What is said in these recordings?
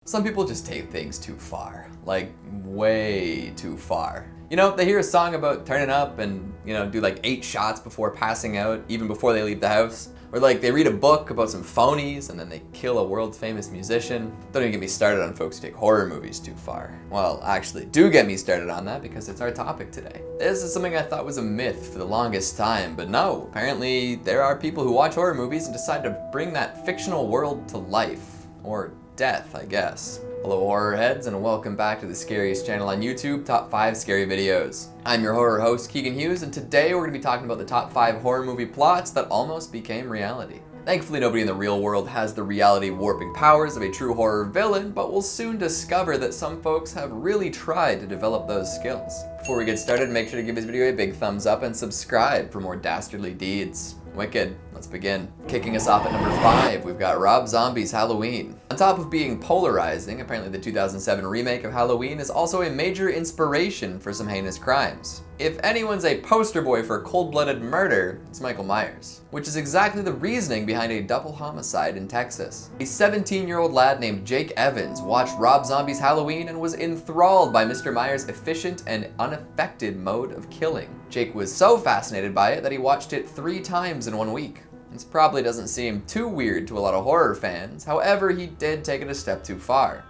Some people just take things too far, like way too far. You know, they hear a song about turning up and, do like 8 shots before passing out, even before they leave the house. Or like they read a book about some phonies and then they kill a world famous musician. Don't even get me started on folks who take horror movies too far. Well, actually, do get me started on that because it's our topic today. This is something I thought was a myth for the longest time, but no, apparently there are people who watch horror movies and decide to bring that fictional world to life. Or death, I guess. Hello horror heads and welcome back to the Scariest channel on YouTube, Top 5 Scary Videos. I'm your horror host, Keegan Hughes, and today we're going to be talking about the top 5 horror movie plots that almost became reality. Thankfully, nobody in the real world has the reality warping powers of a true horror villain, but we'll soon discover that some folks have really tried to develop those skills. Before we get started, make sure to give this video a big thumbs up and subscribe for more dastardly deeds. Wicked. Let's begin. Kicking us off at number 5, we've got Rob Zombie's Halloween. On top of being polarizing, apparently the 2007 remake of Halloween is also a major inspiration for some heinous crimes. If anyone's a poster boy for cold-blooded murder, it's Michael Myers, which is exactly the reasoning behind a double homicide in Texas. A 17-year-old lad named Jake Evans watched Rob Zombie's Halloween and was enthralled by Mr. Myers' efficient and unaffected mode of killing. Jake was so fascinated by it that he watched it 3 times in 1 week. This probably doesn't seem too weird to a lot of horror fans, however, he did take it a step too far.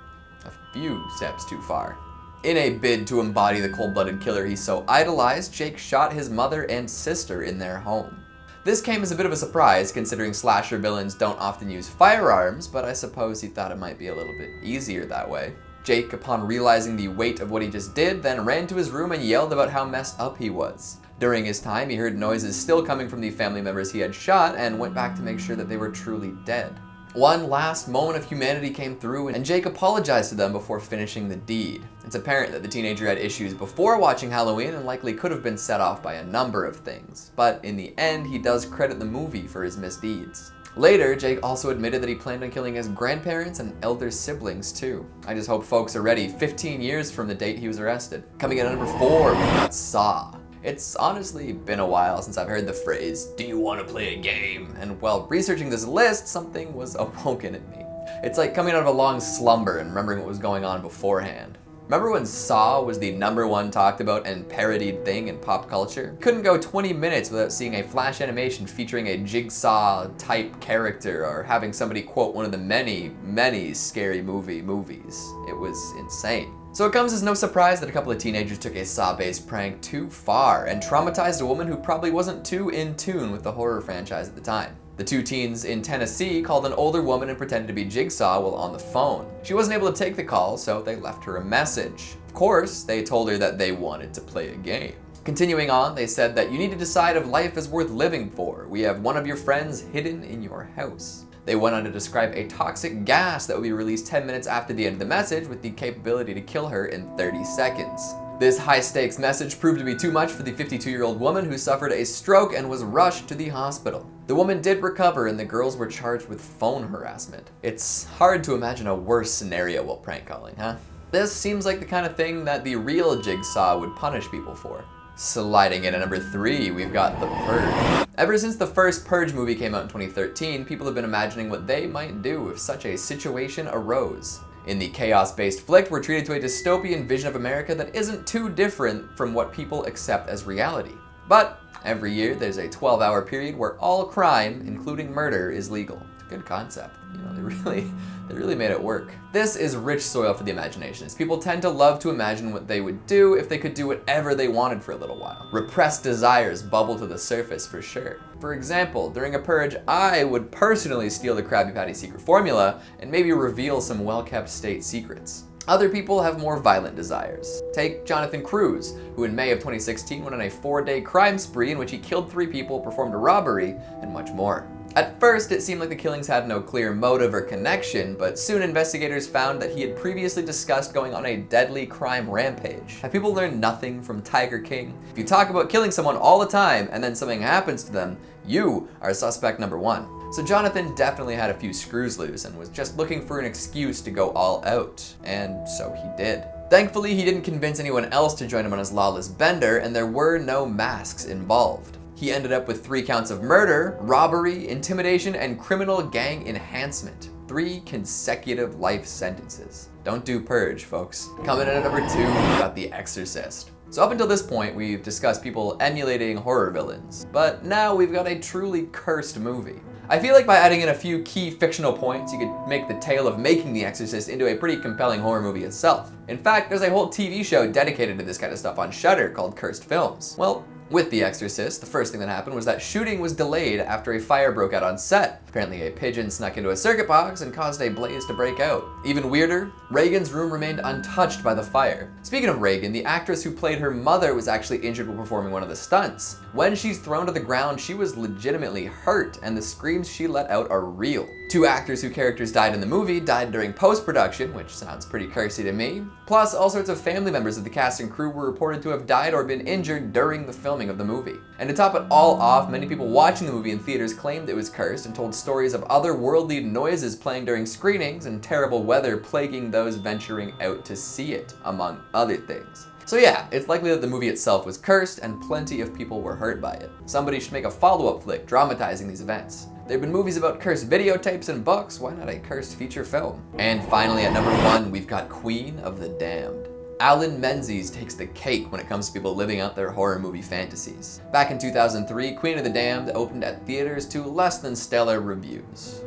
A few steps too far. In a bid to embody the cold-blooded killer he so idolized, Jake shot his mother and sister in their home. This came as a bit of a surprise, considering slasher villains don't often use firearms, but I suppose he thought it might be a little bit easier that way. Jake, upon realizing the weight of what he just did, then ran to his room and yelled about how messed up he was. During his time, he heard noises still coming from the family members he had shot and went back to make sure that they were truly dead. One last moment of humanity came through and Jake apologized to them before finishing the deed. It's apparent that the teenager had issues before watching Halloween and likely could have been set off by a number of things, but in the end, he does credit the movie for his misdeeds. Later, Jake also admitted that he planned on killing his grandparents and elder siblings too. I just hope folks are ready 15 years from the date he was arrested. Coming in at number 4, we got Saw. It's honestly been a while since I've heard the phrase, "Do you want to play a game?" And while researching this list, something was awoken in me. It's like coming out of a long slumber and remembering what was going on beforehand. Remember when Saw was the #1 talked about and parodied thing in pop culture? Couldn't go 20 minutes without seeing a flash animation featuring a Jigsaw-type character or having somebody quote one of the many scary movies. It was insane. So it comes as no surprise that a couple of teenagers took a Saw-based prank too far and traumatized a woman who probably wasn't too in tune with the horror franchise at the time. The 2 teens in Tennessee called an older woman and pretended to be Jigsaw while on the phone. She wasn't able to take the call, so they left her a message. Of course, they told her that they wanted to play a game. Continuing on, they said that you need to decide if life is worth living for. We have one of your friends hidden in your house. They went on to describe a toxic gas that would be released 10 minutes after the end of the message with the capability to kill her in 30 seconds. This high-stakes message proved to be too much for the 52-year-old woman who suffered a stroke and was rushed to the hospital. The woman did recover and the girls were charged with phone harassment. It's hard to imagine a worse scenario while prank calling, huh? This seems like the kind of thing that the real Jigsaw would punish people for. Sliding in at number 3, we've got The Purge. Ever since the first Purge movie came out in 2013, people have been imagining what they might do if such a situation arose. In the chaos-based flick, we're treated to a dystopian vision of America that isn't too different from what people accept as reality. But every year, there's a 12-hour period where all crime, including murder, is legal. It's a good concept. They really made it work. This is rich soil for the imagination, as people tend to love to imagine what they would do if they could do whatever they wanted for a little while. Repressed desires bubble to the surface for sure. For example, during a purge, I would personally steal the Krabby Patty secret formula and maybe reveal some well-kept state secrets. Other people have more violent desires. Take Jonathan Cruz, who in May of 2016 went on a 4-day crime spree in which he killed 3 people, performed a robbery, and much more. At first, it seemed like the killings had no clear motive or connection, but soon investigators found that he had previously discussed going on a deadly crime rampage. Have people learned nothing from Tiger King? If you talk about killing someone all the time and then something happens to them, you are suspect #1. So Jonathan definitely had a few screws loose and was just looking for an excuse to go all out. And so he did. Thankfully, he didn't convince anyone else to join him on his lawless bender, and there were no masks involved. He ended up with 3 counts of murder, robbery, intimidation, and criminal gang enhancement. 3 consecutive life sentences. Don't do Purge, folks. Coming in at number 2, we got The Exorcist. So up until this point, we've discussed people emulating horror villains, but now we've got a truly cursed movie. I feel like by adding in a few key fictional points, you could make the tale of making The Exorcist into a pretty compelling horror movie itself. In fact, there's a whole TV show dedicated to this kind of stuff on Shudder called Cursed Films. Well, with The Exorcist, the first thing that happened was that shooting was delayed after a fire broke out on set. Apparently a pigeon snuck into a circuit box and caused a blaze to break out. Even weirder, Reagan's room remained untouched by the fire. Speaking of Reagan, the actress who played her mother was actually injured while performing one of the stunts. When she's thrown to the ground, she was legitimately hurt, and the screams she let out are real. 2 actors whose characters died in the movie died during post-production, which sounds pretty cursey to me. Plus, all sorts of family members of the cast and crew were reported to have died or been injured during the filming of the movie. And to top it all off, many people watching the movie in theaters claimed it was cursed and told stories of otherworldly noises playing during screenings and terrible weather plaguing those venturing out to see it, among other things. So yeah, it's likely that the movie itself was cursed and plenty of people were hurt by it. Somebody should make a follow-up flick dramatizing these events. There have been movies about cursed videotapes and books, why not a cursed feature film? And finally at number 1, we've got Queen of the Damned. Alan Menzies takes the cake when it comes to people living out their horror movie fantasies. Back in 2003, Queen of the Damned opened at theaters to less than stellar reviews.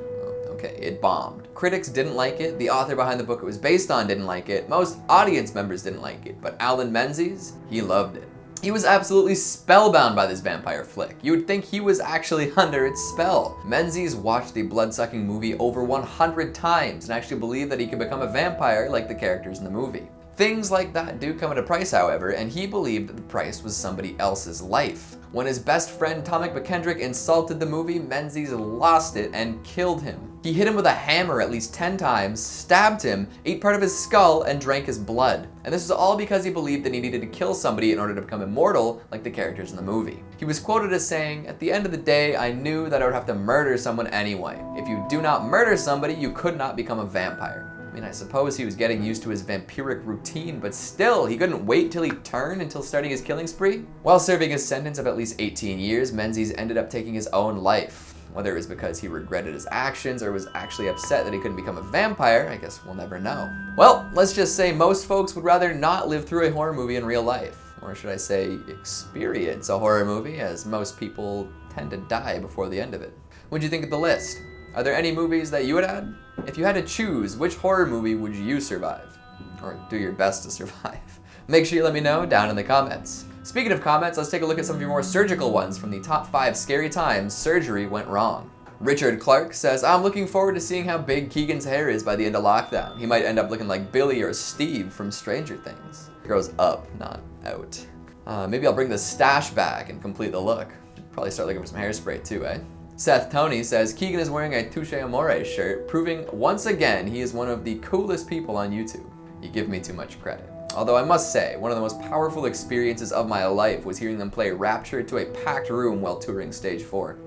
Okay, it bombed. Critics didn't like it, the author behind the book it was based on didn't like it, most audience members didn't like it, but Alan Menzies, he loved it. He was absolutely spellbound by this vampire flick. You would think he was actually under its spell. Menzies watched the blood-sucking movie over 100 times and actually believed that he could become a vampire like the characters in the movie. Things like that do come at a price, however, and he believed that the price was somebody else's life. When his best friend Tomek McKendrick insulted the movie, Menzies lost it and killed him. He hit him with a hammer at least 10 times, stabbed him, ate part of his skull, and drank his blood. And this was all because he believed that he needed to kill somebody in order to become immortal like the characters in the movie. He was quoted as saying, "At the end of the day, I knew that I would have to murder someone anyway. If you do not murder somebody, you could not become a vampire." I mean, I suppose he was getting used to his vampiric routine, but still, he couldn't wait till he turned until starting his killing spree. While serving his sentence of at least 18 years, Menzies ended up taking his own life. Whether it was because he regretted his actions or was actually upset that he couldn't become a vampire, I guess we'll never know. Well, let's just say most folks would rather not live through a horror movie in real life. Or should I say, experience a horror movie, as most people tend to die before the end of it. What'd you think of the list? Are there any movies that you would add? If you had to choose, which horror movie would you survive? Or do your best to survive? Make sure you let me know down in the comments. Speaking of comments, let's take a look at some of your more surgical ones from the top 5 scary times surgery went wrong. Richard Clark says, "I'm looking forward to seeing how big Keegan's hair is by the end of lockdown. He might end up looking like Billy or Steve from Stranger Things." It grows up, not out. Maybe I'll bring the stash back and complete the look. Probably start looking for some hairspray too, eh? Seth Tony says, "Keegan is wearing a Touche Amore shirt, proving once again he is one of the coolest people on YouTube." You give me too much credit. Although I must say, one of the most powerful experiences of my life was hearing them play Rapture to a packed room while touring Stage 4.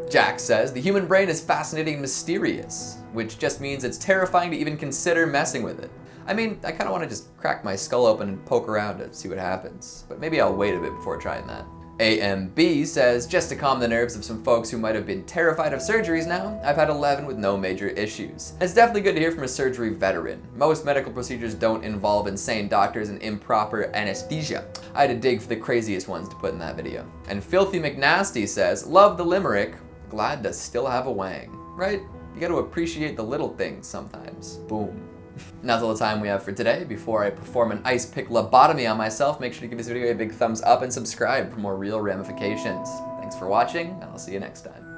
Jack says, "The human brain is fascinating and mysterious," which just means it's terrifying to even consider messing with it. I mean, I kind of want to just crack my skull open and poke around to see what happens, but maybe I'll wait a bit before trying that. AMB says, "Just to calm the nerves of some folks who might have been terrified of surgeries now, I've had 11 with no major issues." It's definitely good to hear from a surgery veteran. Most medical procedures don't involve insane doctors and improper anesthesia. I had to dig for the craziest ones to put in that video. And Filthy McNasty says, "Love the limerick, glad to still have a wang." Right? You gotta appreciate the little things sometimes. Boom. And that's all the time we have for today. Before I perform an ice pick lobotomy on myself, make sure to give this video a big thumbs up and subscribe for more real ramifications. Thanks for watching, and I'll see you next time.